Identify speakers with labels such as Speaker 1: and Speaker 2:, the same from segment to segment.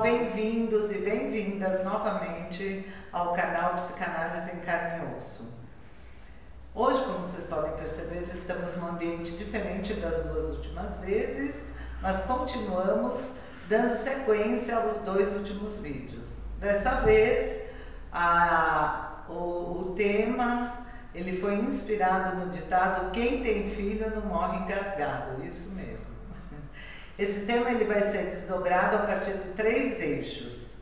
Speaker 1: bem-vindos e bem-vindas novamente ao canal Psicanálise em Carne e Osso. Hoje, como vocês podem perceber, estamos num ambiente diferente das duas últimas vezes, mas continuamos dando sequência aos dois últimos vídeos. Dessa vez, o tema ele foi inspirado no ditado "Quem tem filho não morre engasgado", isso mesmo. Esse tema ele vai ser desdobrado a partir de 3 eixos.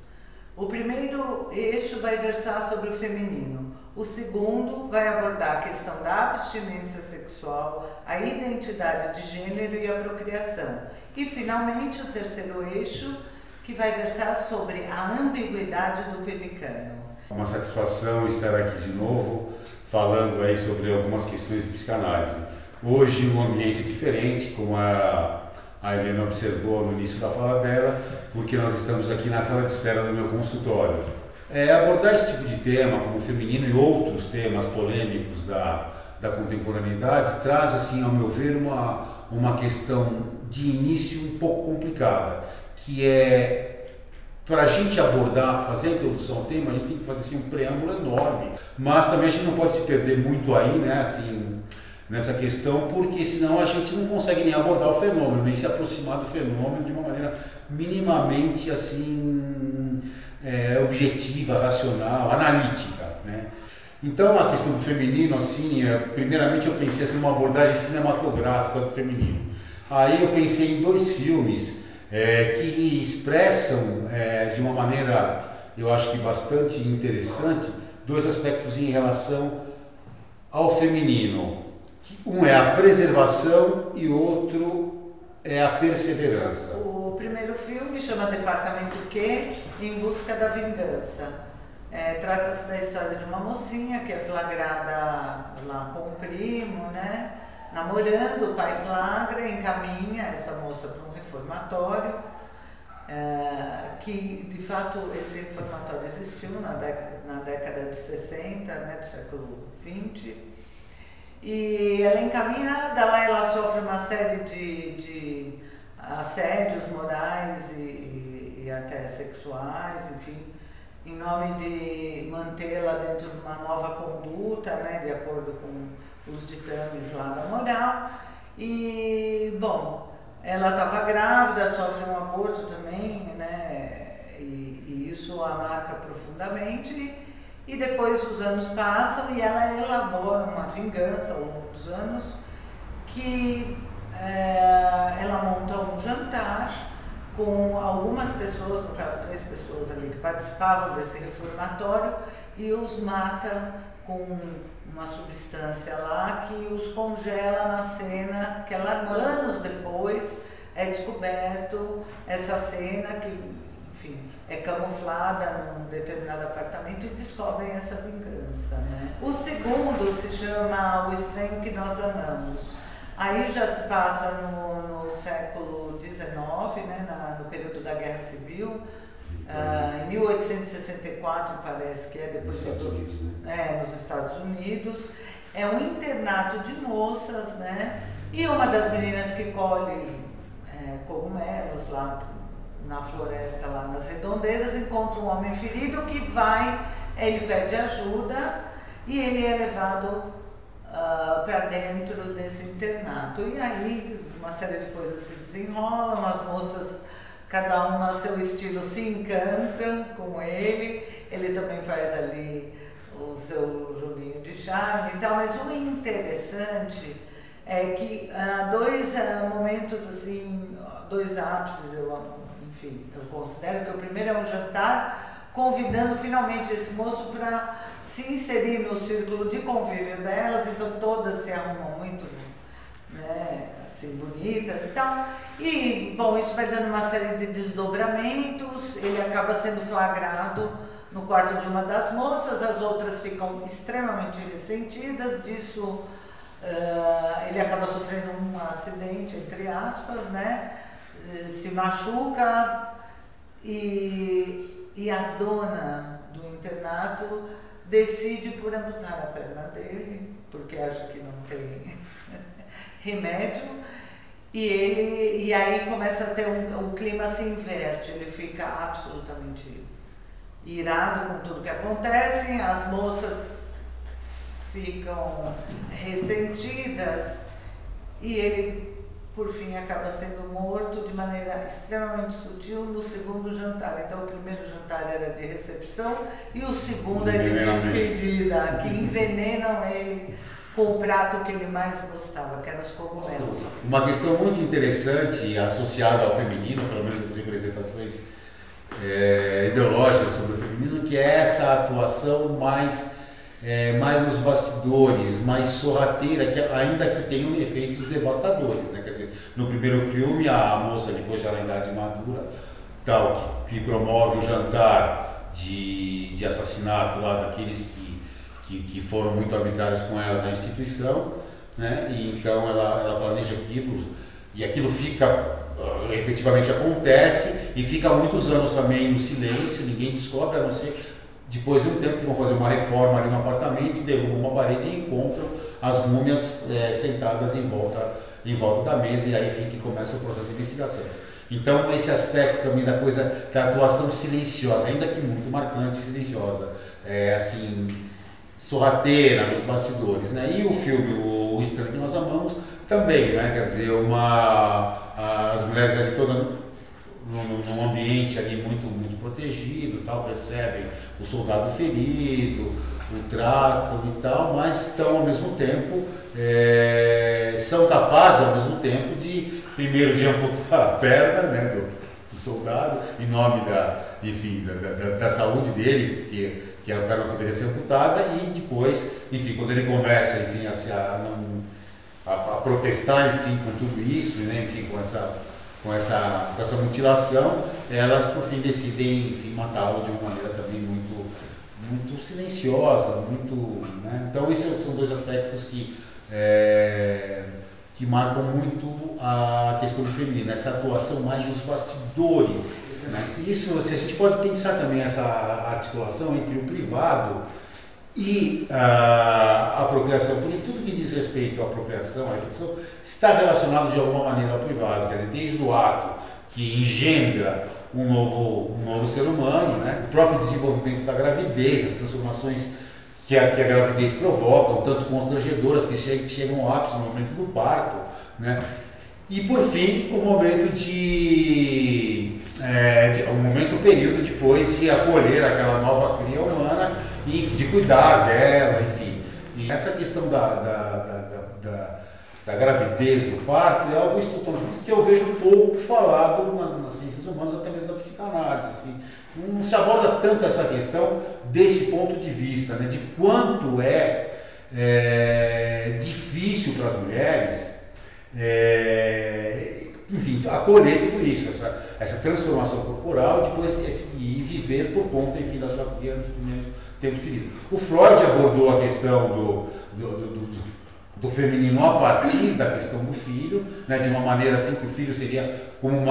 Speaker 1: O primeiro eixo vai versar sobre o feminino. O segundo vai abordar a questão da abstinência sexual, a identidade de gênero e a procriação. E, finalmente, o terceiro eixo, que vai versar sobre a ambiguidade do pelicano.
Speaker 2: Uma satisfação estar aqui de novo, falando aí sobre algumas questões de psicanálise. Hoje, um ambiente diferente, como a Helena observou no início da fala dela, porque nós estamos aqui na sala de espera do meu consultório. Abordar esse tipo de tema, como o feminino e outros temas polêmicos da contemporaneidade, traz, assim, ao meu ver, uma questão de início um pouco complicada, que é, para a gente abordar, fazer a introdução ao tema, a gente tem que fazer assim, um preâmbulo enorme, mas também a gente não pode se perder muito aí, né, assim, nessa questão, porque senão a gente não consegue nem abordar o fenômeno, nem se aproximar do fenômeno de uma maneira minimamente assim, objetiva, racional, analítica, né? Então a questão do feminino, assim, primeiramente eu pensei assim, numa abordagem cinematográfica do feminino. Aí eu pensei em 2 filmes que expressam de uma maneira, eu acho que bastante interessante, 2 aspectos em relação ao feminino. Um é a preservação e outro é a perseverança.
Speaker 1: O primeiro filme chama Departamento Q, Em Busca da Vingança. Trata-se da história de uma mocinha que é flagrada lá com o primo, né? Namorando, o pai flagra, encaminha essa moça para um reformatório, que de fato esse reformatório existiu na década de 60, né, do século XX. E ela é encaminhada, lá ela sofre uma série de assédios morais e até sexuais, enfim, em nome de mantê-la dentro de uma nova conduta, né, de acordo com os ditames lá da moral. E, bom, ela estava grávida, sofre um aborto também, né, e isso a marca profundamente. E depois os anos passam e ela elabora uma vingança ao longo dos anos, que ela monta um jantar com algumas pessoas, no caso 3 pessoas ali que participavam desse reformatório, e os mata com uma substância lá que os congela na cena, que ela, anos depois é descoberto essa cena que, enfim, é camuflada num determinado apartamento e descobrem essa vingança, né? O segundo se chama O Estranho que Nós Amamos. Aí já se passa no século XIX, né, no período da Guerra Civil, em 1864 parece que é, depois
Speaker 2: nos Estados Unidos, né?
Speaker 1: Nos Estados Unidos. É um internato de moças, né? E uma das meninas que colhe cogumelos lá na floresta, lá nas redondezas, encontra um homem ferido que ele pede ajuda e ele é levado para dentro desse internato. E aí uma série de coisas se desenrolam, as moças, cada uma a seu estilo, se encantam com ele também faz ali o seu joguinho de charme e tal, mas o interessante é que há 2 momentos assim, 2 ápices, eu considero que o primeiro é um jantar, convidando finalmente esse moço para se inserir no círculo de convívio delas, então todas se arrumam muito, né, assim, bonitas e tal. E, bom, isso vai dando uma série de desdobramentos, ele acaba sendo flagrado no quarto de uma das moças, as outras ficam extremamente ressentidas disso, ele acaba sofrendo um acidente, entre aspas, né? Se machuca e a dona do internato decide por amputar a perna dele, porque acha que não tem remédio, e aí começa a ter o clima se inverte, ele fica absolutamente irado com tudo que acontece, as moças ficam ressentidas e ele, por fim, acaba sendo morto de maneira extremamente sutil no segundo jantar. Então, o primeiro jantar era de recepção e o segundo é de despedida, que envenenam ele com o prato que ele mais gostava, que eram os cogumelos.
Speaker 2: Uma questão muito interessante associada ao feminino, pelo menos as representações ideológicas sobre o feminino, que é essa atuação mais nos bastidores, mais sorrateira, que, ainda que tenham efeitos devastadores, né? Quer dizer, no primeiro filme, a moça, depois já na idade madura, tal, que promove o jantar de assassinato lá daqueles que foram muito arbitrários com ela na instituição, né? E então ela planeja aquilo, e aquilo efetivamente acontece, e fica muitos anos também no silêncio, ninguém descobre, a não ser depois de um tempo que vão fazer uma reforma ali no apartamento, derrubam uma parede e encontram as múmias sentadas em volta da mesa, e aí que começa o processo de investigação. Então, esse aspecto também da coisa, da atuação silenciosa, ainda que muito marcante, silenciosa, assim, sorrateira nos bastidores, né? E o filme O Estranho que Nós Amamos também, né? Quer dizer, as mulheres ali todas num ambiente ali muito protegido, tal, recebem o soldado ferido, o tratam e tal, mas estão ao mesmo tempo, são capazes ao mesmo tempo de, primeiro, de amputar a perna, né, do soldado, em nome da saúde dele, que a perna poderia ser amputada, e depois, enfim, quando ele começa, enfim, a protestar, enfim, com tudo isso, né, enfim, com essa mutilação, elas por fim decidem, enfim, matá-lo de uma maneira também muito silenciosa, né? Então esses são dois aspectos que marcam muito a questão do feminino, essa atuação mais nos bastidores, né? Isso, se a gente pode pensar também essa articulação entre o privado e a procriação, porque tudo que diz respeito à procriação, à reprodução, está relacionado de alguma maneira ao privado, quer dizer, desde o ato que engendra um novo ser humano, né? O próprio desenvolvimento da gravidez, as transformações que a gravidez provoca, um tanto constrangedoras, que chegam ao ápice no momento do parto, né? E por fim, o período depois de acolher aquela nova cria humana e de cuidar dela, enfim. E essa questão da gravidez, do parto, é algo que eu vejo pouco falado nas ciências humanas, até mesmo na psicanálise, assim. Não se aborda tanto essa questão desse ponto de vista, né, de quanto é difícil para as mulheres, enfim, acolher tudo isso, essa transformação corporal, depois e viver por conta, enfim, da sua cria nos primeiros tempos de vida. O Freud abordou a questão do feminino a partir da questão do filho, né, de uma maneira assim que o filho seria como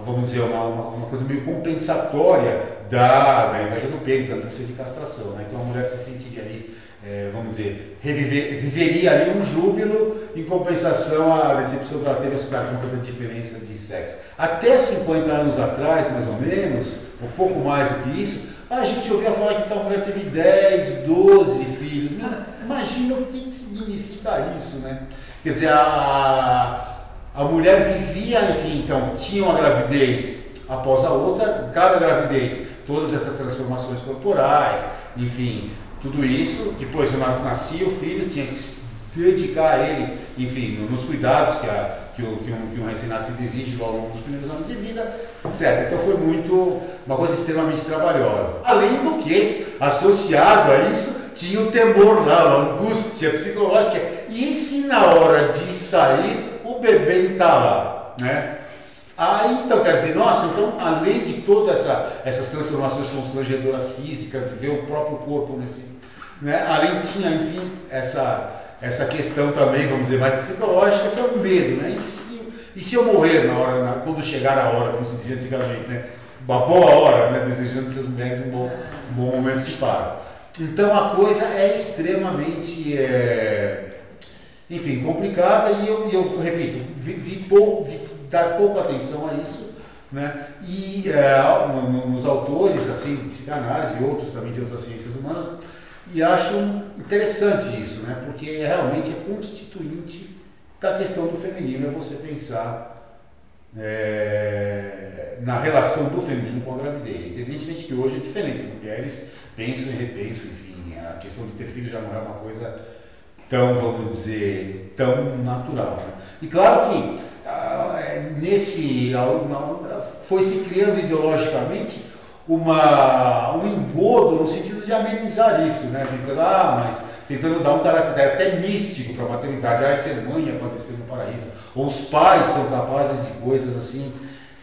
Speaker 2: vamos dizer, uma coisa meio compensatória da inveja do pênis, da angústia de castração, né? Então a mulher se sentiria ali, vamos dizer, viveria ali um júbilo em compensação à decepção que ela teve com tanta diferença de sexo. Até 50 anos atrás, mais ou menos, um pouco mais do que isso, a gente ouvia falar que tal mulher teve 10, 12 filhos. Imagina o que significa isso, né? Quer dizer, a mulher vivia, enfim, então, tinha uma gravidez após a outra, cada gravidez, todas essas transformações corporais, enfim, tudo isso. Depois nascia o filho, tinha que se dedicar a ele, enfim, nos cuidados que um recém-nascido exige ao longo dos primeiros anos de vida, etc. Então foi uma coisa extremamente trabalhosa. Além do que, associado a isso, tinha o temor lá, a angústia psicológica, e se na hora de sair o bebê está lá, né? Então quer dizer, nossa, então além de todas essas transformações constrangedoras físicas, de ver o próprio corpo né? Além tinha, enfim, essa questão também, vamos dizer, mais psicológica, que é o medo, né? E se eu morrer quando chegar a hora, como se dizia antigamente, né? Uma boa hora, né? Desejando seus mulheres um bom momento de parto. Então a coisa é extremamente, enfim, complicada, e eu repito, vi dar pouca atenção a isso, né? E nos autores, assim, de psicanálise e outros também de outras ciências humanas, e acho interessante isso, né? Porque realmente é constituinte da questão do feminino, é você pensar na relação do feminino com a gravidez. Evidentemente que hoje é diferente, as mulheres pensam e repensam, enfim, a questão de ter filhos já não é uma coisa tão, vamos dizer, tão natural, né? E claro que foi se criando ideologicamente um engodo no sentido de amenizar isso, né? Tentando dar um caráter até místico para a maternidade. Ser mãe é padecer no paraíso. Ou os pais são capazes de coisas assim,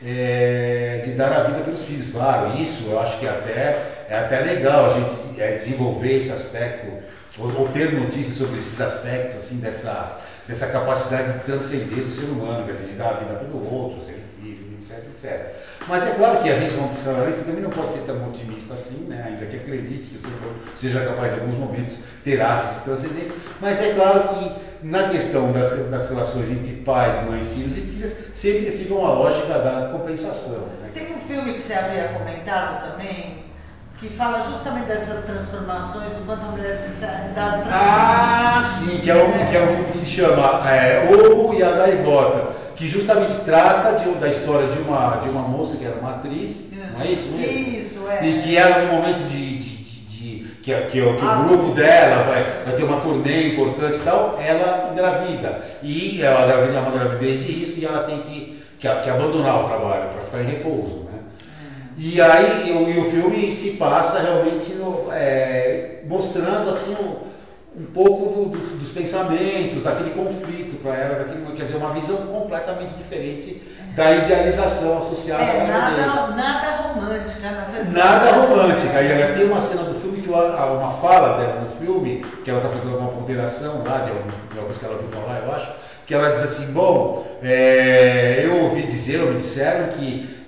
Speaker 2: de dar a vida pelos filhos. Claro, isso eu acho que é até legal a gente desenvolver esse aspecto, ou ter notícias sobre esses aspectos, assim, dessa capacidade de transcender do ser humano, quer dizer, de dar a vida pelo outro, ser filho, etc, etc. Mas é claro que a gente, como psicanalista, também não pode ser tão otimista assim, né? Ainda que acredite que o ser humano seja capaz, em alguns momentos, ter atos de transcendência, mas é claro que na questão das relações entre pais, mães, filhos e filhas, sempre fica uma lógica da compensação, né?
Speaker 1: Tem um filme que você havia comentado também, que fala justamente dessas transformações, do quanto a mulher se sai das transformações.
Speaker 2: Sim, que é um filme que se chama Ovo e a Gaivota, que justamente trata da história de uma moça que era uma atriz, não é isso mesmo?
Speaker 1: Isso, é.
Speaker 2: E que ela, no momento que o grupo dela vai ter uma turnê importante e tal, ela engravida. E ela é uma gravidez de risco e ela tem que abandonar o trabalho para ficar em repouso, né? E aí o filme se passa realmente mostrando assim um pouco dos pensamentos, daquele conflito para ela, quer dizer, uma visão completamente diferente da idealização associada à gravidez.
Speaker 1: Nada romântica, na verdade.
Speaker 2: Nada romântica. E aliás, tem uma cena do filme, uma fala dela no filme, que ela está fazendo alguma ponderação lá, de alguma coisa que ela ouviu falar, eu acho, que ela diz assim, eu ouvi dizer, ou me disseram que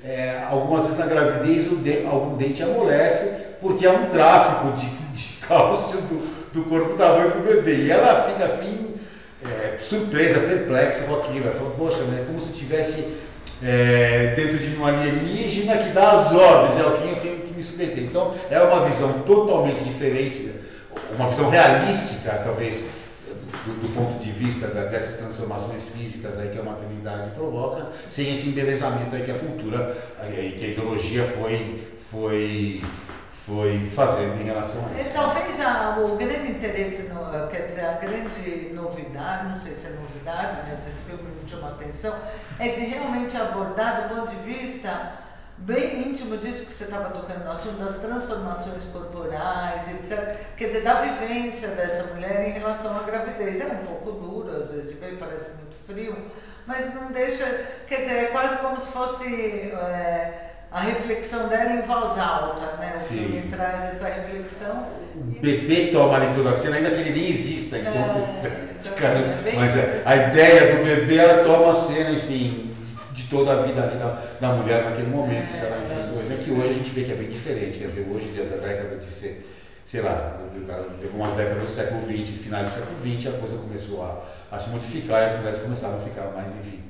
Speaker 2: algumas vezes na gravidez algum dente amolece, porque é um tráfico de cálcio do corpo da mãe para o bebê. E ela fica assim, surpresa, perplexa com aquilo. Ela fala, poxa, né, é como se estivesse dentro de um alienígena que dá as ordens, é o que eu tenho que me submeter. Então, é uma visão totalmente diferente, né? Uma visão realística, talvez, do ponto de vista dessas transformações físicas aí que a maternidade provoca, sem esse embelezamento aí que a cultura, que a ideologia foi fazendo em relação a isso.
Speaker 1: Talvez o grande interesse, quer dizer, a grande novidade, não sei se é novidade, mas esse filme me chama a atenção, é de realmente abordar do ponto de vista bem íntimo disso que você estava tocando no assunto, das transformações corporais, etc. Quer dizer, da vivência dessa mulher em relação à gravidez. É um pouco duro, às vezes, de ver, parece muito frio, mas não deixa, quer dizer, é quase como se fosse a reflexão dela em voz alta, né? O filme traz essa reflexão.
Speaker 2: O bebê toma ali toda a cena, ainda que ele nem exista enquanto mas a ideia do bebê, ela toma a cena, enfim, de toda a vida ali da mulher naquele momento, se ela que hoje a gente vê que é bem diferente, quer dizer, hoje da década de ser, sei lá, de algumas décadas do século XX, finais do século XX, a coisa começou a se modificar e as mulheres começaram a ficar mais, enfim,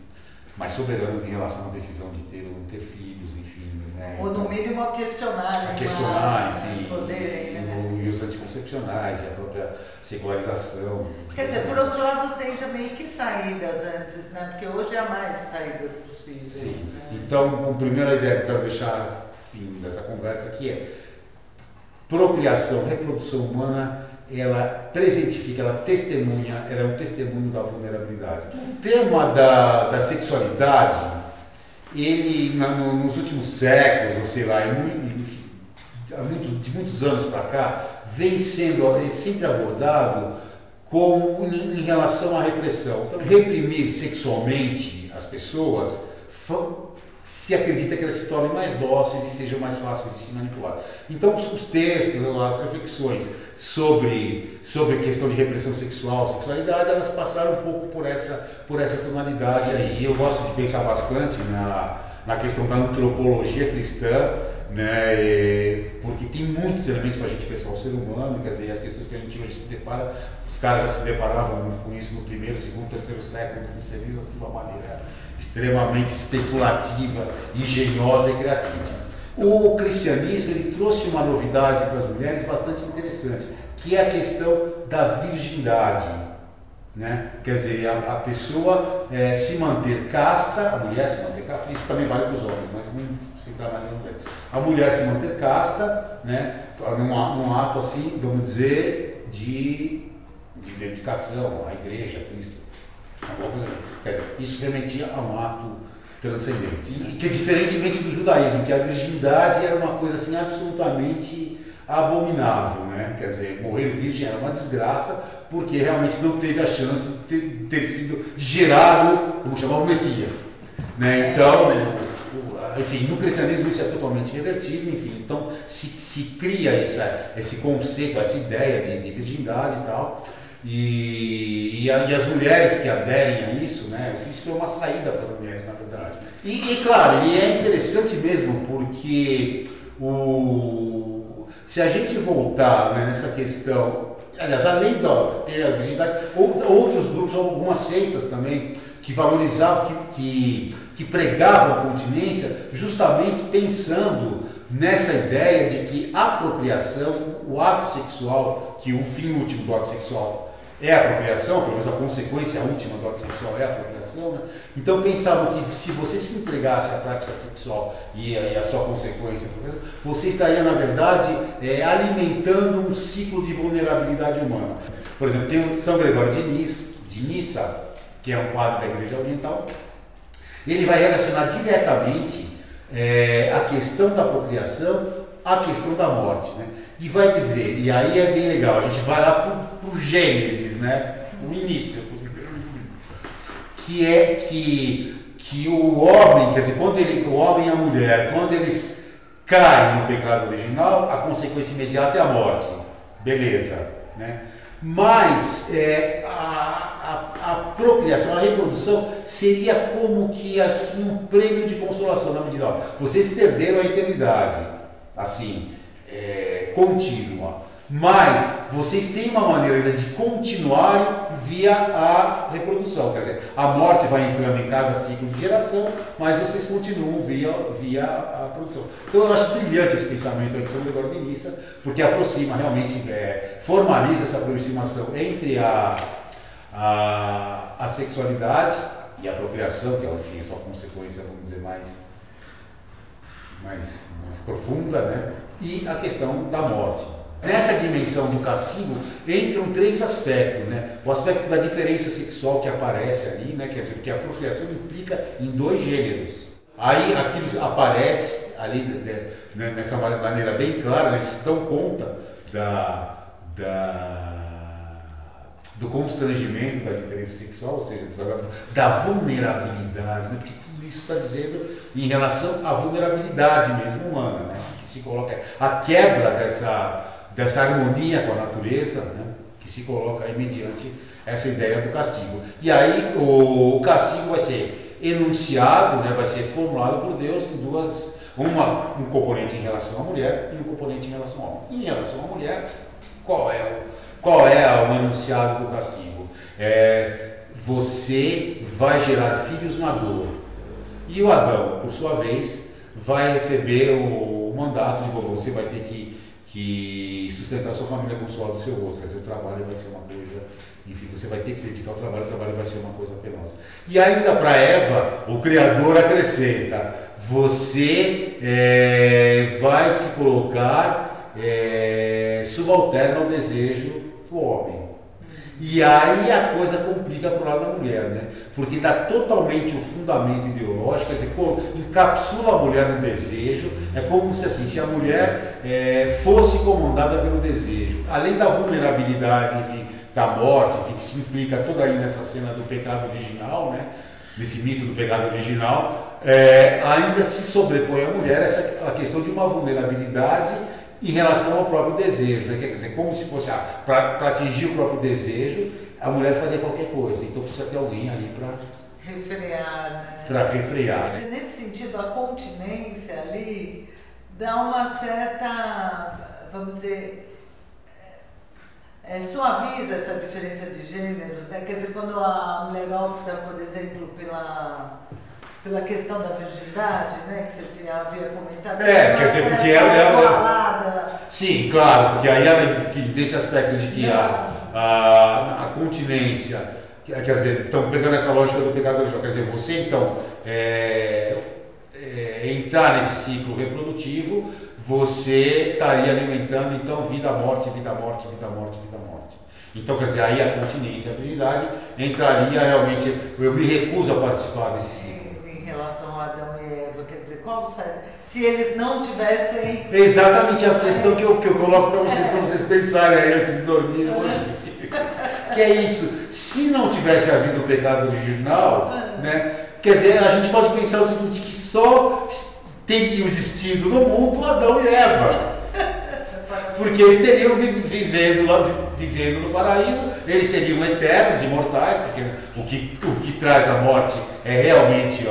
Speaker 2: mais soberanas em relação à decisão de ter ou não ter filhos, enfim, né?
Speaker 1: Ou no mínimo a questionar,
Speaker 2: enfim,
Speaker 1: poderem, né?
Speaker 2: E os anticoncepcionais e a própria secularização.
Speaker 1: Quer dizer, por outro lado, tem também que saídas antes, né? Porque hoje há mais saídas possíveis.
Speaker 2: Sim.
Speaker 1: Né?
Speaker 2: Então, a primeira ideia que eu quero deixar dessa conversa aqui é procriação, reprodução humana, ela presentifica, ela testemunha, ela é um testemunho da vulnerabilidade. O tema da sexualidade, ele nos últimos séculos, ou sei lá, de muitos anos para cá, vem sendo sempre abordado como em relação à repressão. Então, reprimir sexualmente as pessoas, se acredita que elas se tornem mais dóceis e sejam mais fáceis de se manipular. Então, os textos, as reflexões sobre a questão de repressão sexual, sexualidade, elas passaram um pouco por essa tonalidade aí. Eu gosto de pensar bastante na questão da antropologia cristã, né? Porque tem muitos elementos para a gente pensar o ser humano, quer dizer, as questões que a gente hoje se depara, os caras já se deparavam com isso no primeiro, segundo, terceiro século do cristianismo, assim, de uma maneira extremamente especulativa, engenhosa e criativa. O cristianismo ele trouxe uma novidade para as mulheres bastante interessante, que é a questão da virgindade, né? Quer dizer, a pessoa se manter casta, a mulher se manter casta, isso também vale para os homens, mas vamos centrar mais na mulher. A mulher se manter casta, né? Num ato assim, vamos dizer, de dedicação à igreja, a Cristo, alguma coisa assim. Quer dizer, isso remetia a um ato transcendente, e que diferentemente do judaísmo, que a virgindade era uma coisa assim absolutamente abominável, né? Quer dizer, morrer virgem era uma desgraça, porque realmente não teve a chance de ter sido gerado, como chamava o Messias, né? Então, enfim, no cristianismo isso é totalmente revertido, enfim, então se cria esse conceito, essa ideia de virgindade e tal. E as mulheres que aderem a isso, né, isso é uma saída para as mulheres, na verdade. E claro, e é interessante mesmo, porque se a gente voltar, né, nessa questão, aliás, além de ter a virgindade, outros grupos, algumas seitas também, que valorizavam, que pregavam a continência, justamente pensando nessa ideia de que a procriação, o ato sexual, que o fim último do ato sexual é a procriação, pelo menos a consequência última do ato sexual é a procriação, né? Então pensavam que se você se entregasse à prática sexual e a sua consequência, você estaria, na verdade, alimentando um ciclo de vulnerabilidade humana. Por exemplo, tem o São Gregório de Nissa, que é um padre da Igreja Oriental, ele vai relacionar diretamente a questão da procriação à questão da morte, né? E vai dizer, e aí é bem legal, a gente vai lá para o Gênesis, né? O início, que é que o homem, quer dizer, o homem e a mulher, quando eles caem no pecado original, a consequência imediata é a morte, beleza, né? Mas a procriação, a reprodução seria como que assim um prêmio de consolação, na medida, ó, vocês perderam a eternidade, assim, contínua, mas vocês têm uma maneira de continuar via a reprodução, quer dizer, a morte vai entrando em cada ciclo de geração, mas vocês continuam via a produção. Então eu acho brilhante esse pensamento aqui, São Gregório de Nissa, porque aproxima realmente, formaliza essa aproximação entre a sexualidade e a procriação, que é, enfim, a sua consequência, vamos dizer, mais profunda, né? E a questão da morte. Nessa dimensão do castigo entram três aspectos, né? O aspecto da diferença sexual que aparece ali, né? Quer dizer, que a procriação implica em dois gêneros. Aí aquilo aparece ali nessa maneira bem clara, né? Eles se dão conta do constrangimento da diferença sexual, ou seja, da vulnerabilidade, né? Porque tudo isso está dizendo em relação à vulnerabilidade mesmo humana, né? Que se coloca a quebra dessa harmonia com a natureza, né? Que se coloca aí mediante essa ideia do castigo. E aí o castigo vai ser enunciado, né? Vai ser formulado por Deus em um componente em relação à mulher e um componente em relação ao homem. Em relação à mulher, qual é o enunciado do castigo? Você vai gerar filhos na dor. E o Adão, por sua vez, vai receber o mandato de você vai ter que sustentar sua família com o suor do seu rosto. Quer dizer, o trabalho vai ser uma coisa, enfim, você vai ter que se dedicar ao trabalho, o trabalho vai ser uma coisa penosa. E ainda para Eva, o Criador acrescenta, você vai se colocar subalterno ao desejo do homem. E aí a coisa complica para o lado da mulher, né? Porque dá totalmente o fundamento ideológico, quer dizer, encapsula a mulher no desejo, é como se assim, se a mulher fosse comandada pelo desejo. Além da vulnerabilidade, enfim, da morte, enfim, que se implica toda aí nessa cena do pecado original, né? Nesse mito do pecado original, ainda se sobrepõe à mulher a questão de uma vulnerabilidade em relação ao próprio desejo, né? Quer dizer, como se fosse para atingir o próprio desejo, a mulher faria qualquer coisa, então precisa ter alguém ali para
Speaker 1: refrear, né?
Speaker 2: Para refrear.
Speaker 1: Nesse sentido, a continência ali dá uma certa, vamos dizer, suaviza essa diferença de gêneros, né? Quer dizer, quando a mulher opta, por exemplo, pela questão da virgindade, né? Que você havia comentado.
Speaker 2: Quer dizer, porque ela... Sim, claro, porque aí ela, desse aspecto de que a continência, quer dizer, então pegando essa lógica do pecado original, quer dizer, você então entrar nesse ciclo reprodutivo, você estaria alimentando então vida, morte, vida, morte, vida, morte, vida, morte. Então, quer dizer, aí a continência e a virgindade entraria realmente, eu me recuso a participar desse ciclo.
Speaker 1: Em relação a Adão e Eva, quer dizer, se eles não tivessem...
Speaker 2: Exatamente a questão que eu coloco para vocês pensarem aí antes de dormir hoje. Que é isso, se não tivesse havido o pecado original, né, quer dizer, a gente pode pensar o seguinte, que só teriam existido no mundo Adão e Eva. Porque eles teriam vivendo no paraíso, eles seriam eternos, imortais, porque o que traz a morte é realmente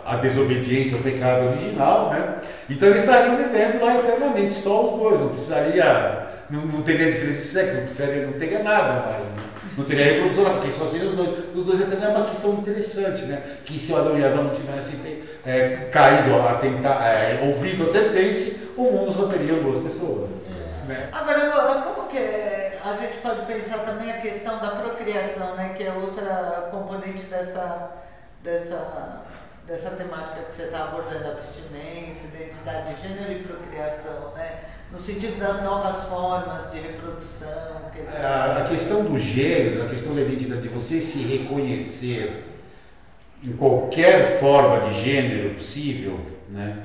Speaker 2: a desobediência, o pecado original, né? Então eles estariam vivendo lá eternamente, só os dois, não precisaria, não teria diferença de sexo, não teria nada mais, né? Não teria reprodução, porque só seriam os dois. Os dois até é uma questão interessante, né? Que se o Adão e Eva não tivessem caído a tentar, ouvido a serpente, o mundo só teria duas pessoas. Né?
Speaker 1: Agora, como que a gente pode pensar também a questão da procriação, né? Que é outra componente dessa temática que você está abordando, abstinência, identidade de gênero e procriação, né? No sentido das novas formas de reprodução. Quer dizer...
Speaker 2: A questão do gênero, a questão da identidade, de você se reconhecer em qualquer forma de gênero possível, né?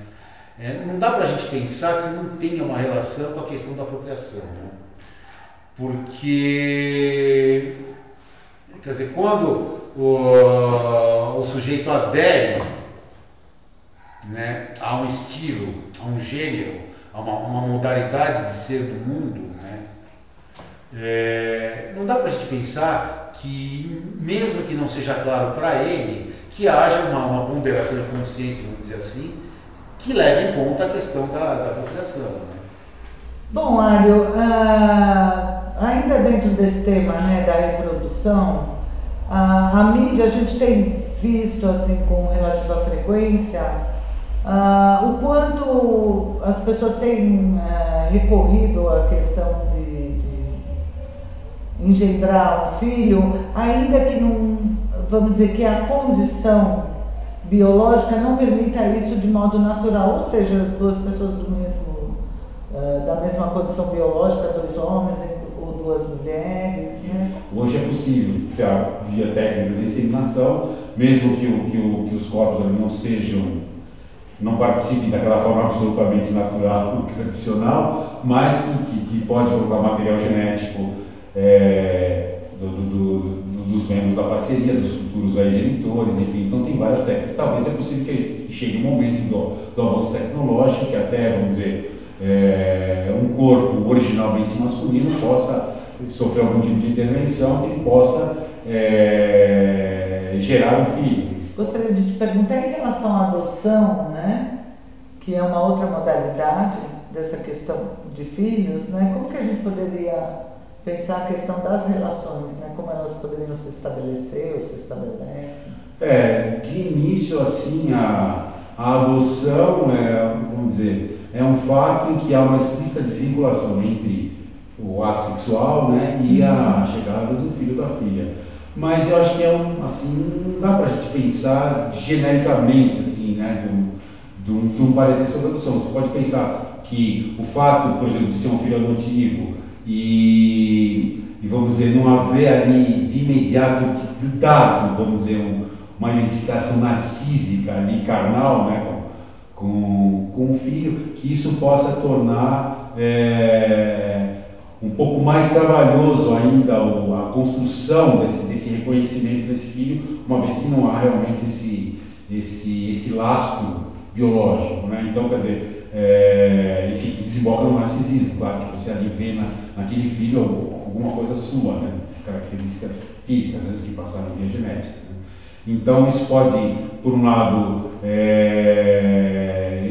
Speaker 2: Não dá para a gente pensar que não tenha uma relação com a questão da procriação, né? Porque, quer dizer, quando o sujeito adere, né, a um estilo, a um gênero, a uma modalidade de ser do mundo, né, não dá para a gente pensar que, mesmo que não seja claro para ele, que haja uma ponderação inconsciente, vamos dizer assim, que leve em conta a questão da procriação. Né?
Speaker 1: Bom, Mário, ainda dentro desse tema, né, da reprodução, a mídia, a gente tem visto assim, com relativa frequência o quanto as pessoas têm recorrido à questão de engendrar um filho, ainda que não, vamos dizer que a condição biológica não permita isso de modo natural, ou seja, duas pessoas da mesma condição biológica, dois homens ou duas mulheres, né?
Speaker 2: Hoje é possível, via técnicas de inseminação, mesmo que os corpos não participem daquela forma absolutamente natural, tradicional, mas que pode colocar material genético dos membros da parceria, dos futuros genitores, enfim, então tem várias técnicas. Talvez é possível que chegue um momento do avanço tecnológico que até, vamos dizer, um corpo originalmente masculino possa sofrer algum tipo de intervenção que ele possa gerar um filho.
Speaker 1: Gostaria de te perguntar em relação à adoção, né, que é uma outra modalidade dessa questão de filhos, né, como que a gente poderia pensar a questão das relações, né, como elas poderiam se estabelecer ou se estabelecem?
Speaker 2: De início, assim, a adoção, vamos dizer, é um fato em que há uma explícita desvinculação entre o ato sexual, né, e a chegada do filho ou da filha. Mas eu acho que assim, não dá para a gente pensar genericamente, assim, né, de um parecer sobre a adoção. Você pode pensar que o fato, por exemplo, de ser um filho adotivo e vamos dizer, não haver ali de imediato dado, vamos dizer, uma identificação narcísica ali, carnal, né, com o filho, que isso possa tornar um pouco mais trabalhoso ainda a construção desse reconhecimento desse filho, uma vez que não há realmente esse lastro biológico, né? Então, quer dizer, enfim, que desemboca no narcisismo, claro, que você ali vê naquele filho alguma coisa sua, né? As características físicas, às vezes que passaram via genética. Né? Então isso pode, por um lado,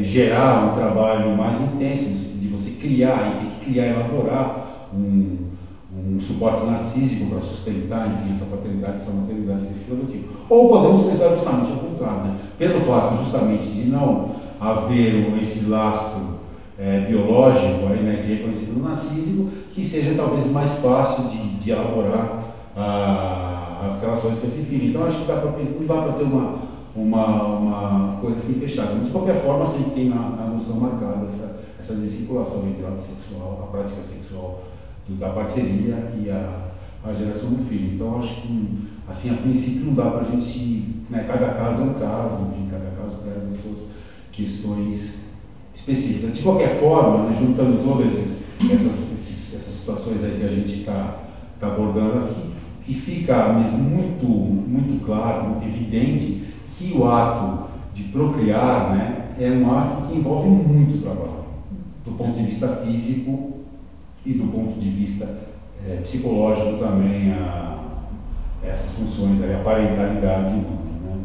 Speaker 2: gerar um trabalho mais intenso, no sentido de você criar, e ter que criar e elaborar um suporte narcísico para sustentar, enfim, essa paternidade, essa maternidade desse produtivo. Ou podemos pensar justamente ao contrário, né? Pelo fato justamente de não haver esse lastro biológico, aí, né, esse reconhecido narcísico, que seja talvez mais fácil de elaborar as relações que se firem. Então acho que não dá para ter uma coisa assim fechada. De qualquer forma, sempre tem na noção marcada essa desvinculação entre o ato sexual, a prática sexual da parceria e a geração do filho. Então acho que, assim, a princípio não dá para a gente, né, cada caso é um caso, enfim, cada caso traz as suas questões específicas. De qualquer forma, né, juntando todas essas situações aí que a gente está abordando aqui, que fica mesmo muito claro, muito evidente que o ato de procriar, né, é um ato que envolve muito trabalho, do ponto de vista físico e do ponto de vista psicológico também, essas funções, a parentalidade humana, né?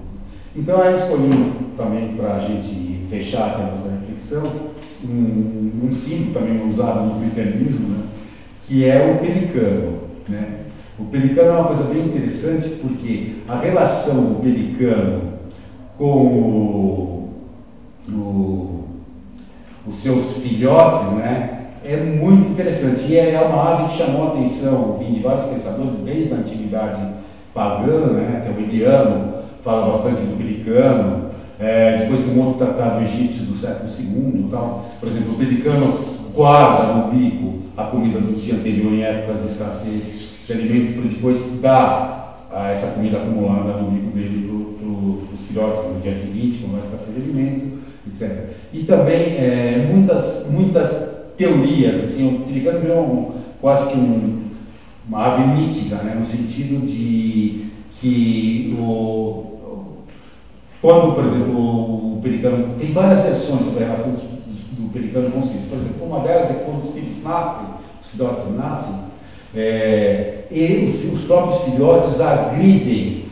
Speaker 2: Então aí escolhi também para a gente fechar aqui a nossa reflexão, um símbolo também usado no cristianismo, né, que é o pelicano, né? O pelicano é uma coisa bem interessante porque a relação do pelicano com os seus filhotes, né, é muito interessante. E é uma ave que chamou a atenção de vários pensadores desde a antiguidade pagã, né, que é o Eliano, fala bastante do pelicano. Depois tem um outro tratado egípcio do século II e tal. Por exemplo, o pelicano guarda no bico a comida do dia anterior em épocas de escassez de alimentos, para depois dar essa comida acumulada no bico dele para os filhotes no dia seguinte, quando vai escassez de alimento, etc. E também muitas teorias, assim, o pelicano virou quase que uma ave mítica, né, no sentido de que quando, por exemplo, o pelicano, tem várias versões sobre a relação do pelicano com os filhos. Por exemplo, uma delas é que quando os filhos nascem, os filhotes nascem, e os próprios filhotes agridem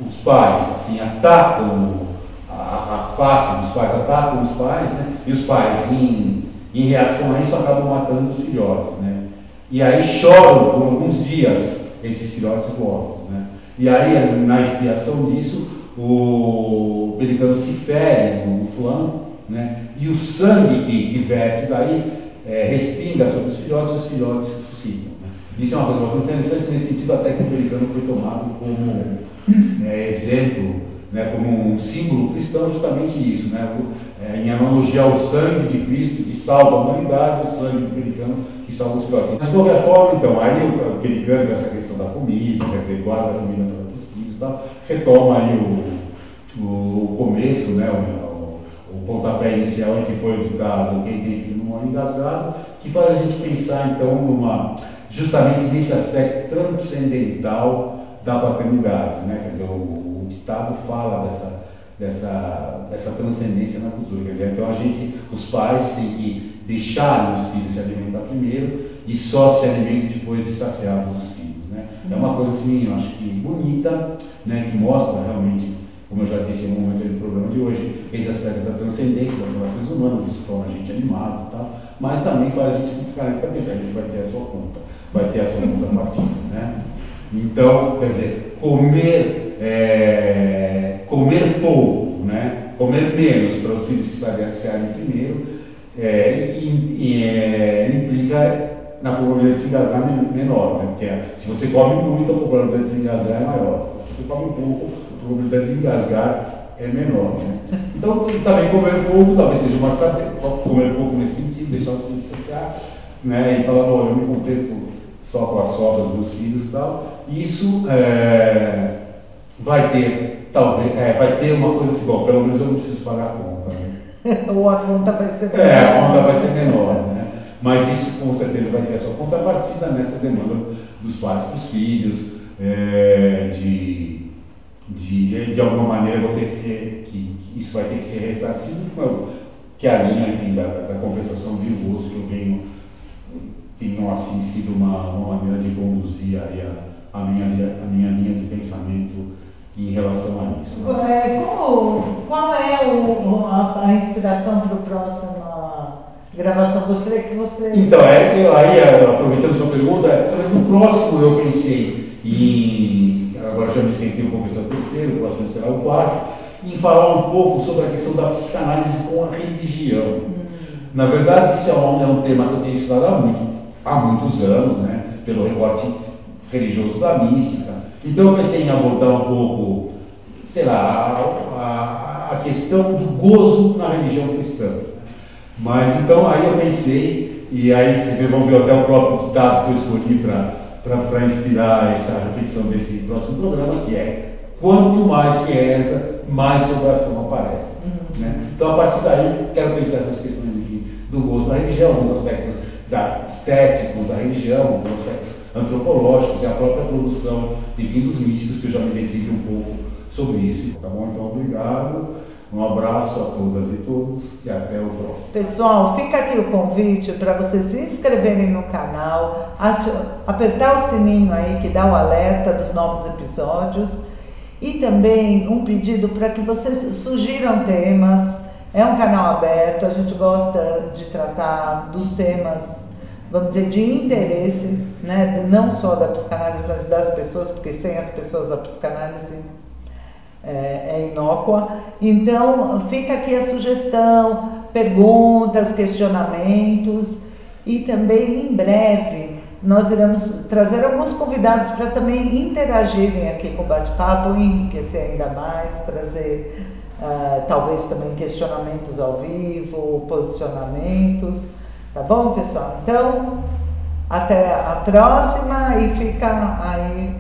Speaker 2: os pais, assim, atacam a face dos pais, atacam os pais, né? E os pais, em reação a isso, acabam matando os filhotes, né? E aí choram por alguns dias esses filhotes mortos, né? E aí, na expiação disso, o pelicano se fere no flanco, né? E o sangue que verte daí respinga sobre os filhotes ressuscitam, né? Isso é uma coisa bastante interessante, nesse sentido até que o pelicano foi tomado como exemplo, né, como um símbolo cristão, justamente isso, né, em analogia ao sangue de Cristo que salva a humanidade, o sangue do pelicano que salva os filhotes. Mas de qualquer forma, então, aí o pelicano, com essa questão da comida, quer dizer, guarda a comida para os filhos e tal, retoma aí o começo, né, o pontapé inicial em que foi o ditado quem tem filho não morre engasgado, que faz a gente pensar, então, justamente nesse aspecto transcendental da paternidade, né? Quer dizer, o ditado fala dessa transcendência na cultura, quer dizer, então os pais têm que deixar os filhos se alimentar primeiro e só se alimentam depois de saciados os filhos, né? É uma coisa assim, eu acho que bonita, né? Que mostra realmente, como eu já disse em um momento do programa de hoje, esse aspecto da transcendência das relações humanas, isso torna a gente animado e tal, mas também faz a gente ficar pensar, isso vai ter a sua conta, vai ter a sua contrapartida, né? Então, quer dizer, comer pouco, né? Comer menos para os filhos se saciarem primeiro, implica na probabilidade de se engasgar menor, né? Porque se você come muito, a probabilidade de se engasgar é maior. Se você come pouco, a probabilidade de engasgar é menor, né? Então, também comer pouco, talvez seja uma sabedoria, comer pouco nesse sentido, deixar os filhos se saciar, né? E falar, eu me contento só com as sobras dos filhos e tal. Isso vai ter, talvez, vai ter uma coisa assim, bom, pelo menos eu não preciso pagar a conta, né?
Speaker 1: Ou a conta vai ser menor.
Speaker 2: A conta vai ser menor, né? Mas isso com certeza vai ter a sua contrapartida nessa demanda dos pais para os filhos, de alguma maneira que isso vai ter que ser ressarcido, que a linha, enfim, da compensação de uso que eu tenham assim sido uma maneira de conduzir aí a minha linha de pensamento
Speaker 3: em relação a isso.
Speaker 1: Qual é a inspiração para a próxima gravação? Gostaria que você...
Speaker 3: Então, aí, aproveitando a sua pergunta, no próximo eu pensei em, agora já me sentei um pouco esse é o terceiro, o próximo será o quarto, em falar um pouco sobre a questão da psicanálise com a religião. Na verdade, isso é um tema que eu tenho estudado há muitos anos, né, pelo recorte religioso da mística. Então eu pensei em abordar um pouco, sei lá, a questão do gozo na religião cristã. Mas então aí eu pensei, e aí vocês vão ver até o próprio ditado que eu escolhi para inspirar essa reflexão desse próximo programa, que é: quanto mais se reza, mais o coração aparece. Né? Então, a partir daí, quero pensar essas questões, enfim, do gozo na religião, alguns aspectos estéticos da religião, alguns aspectos antropológicos e a própria produção, enfim, dos místicos, que eu já me identifiquei um pouco sobre isso. Tá bom? Então, obrigado. Um abraço a todas e todos e até o próximo.
Speaker 1: Pessoal, fica aqui o convite para vocês se inscreverem no canal, apertar o sininho aí que dá o alerta dos novos episódios. E também um pedido para que vocês sugiram temas. É um canal aberto, a gente gosta de tratar dos temas, vamos dizer, de interesse, né? Não só da psicanálise, mas das pessoas, porque sem as pessoas a psicanálise é inócua. Então, fica aqui a sugestão, perguntas, questionamentos, e também em breve nós iremos trazer alguns convidados para também interagirem aqui com o bate-papo, enriquecer ainda mais, trazer talvez também questionamentos ao vivo, posicionamentos, tá bom, pessoal? Então, até a próxima, e fica aí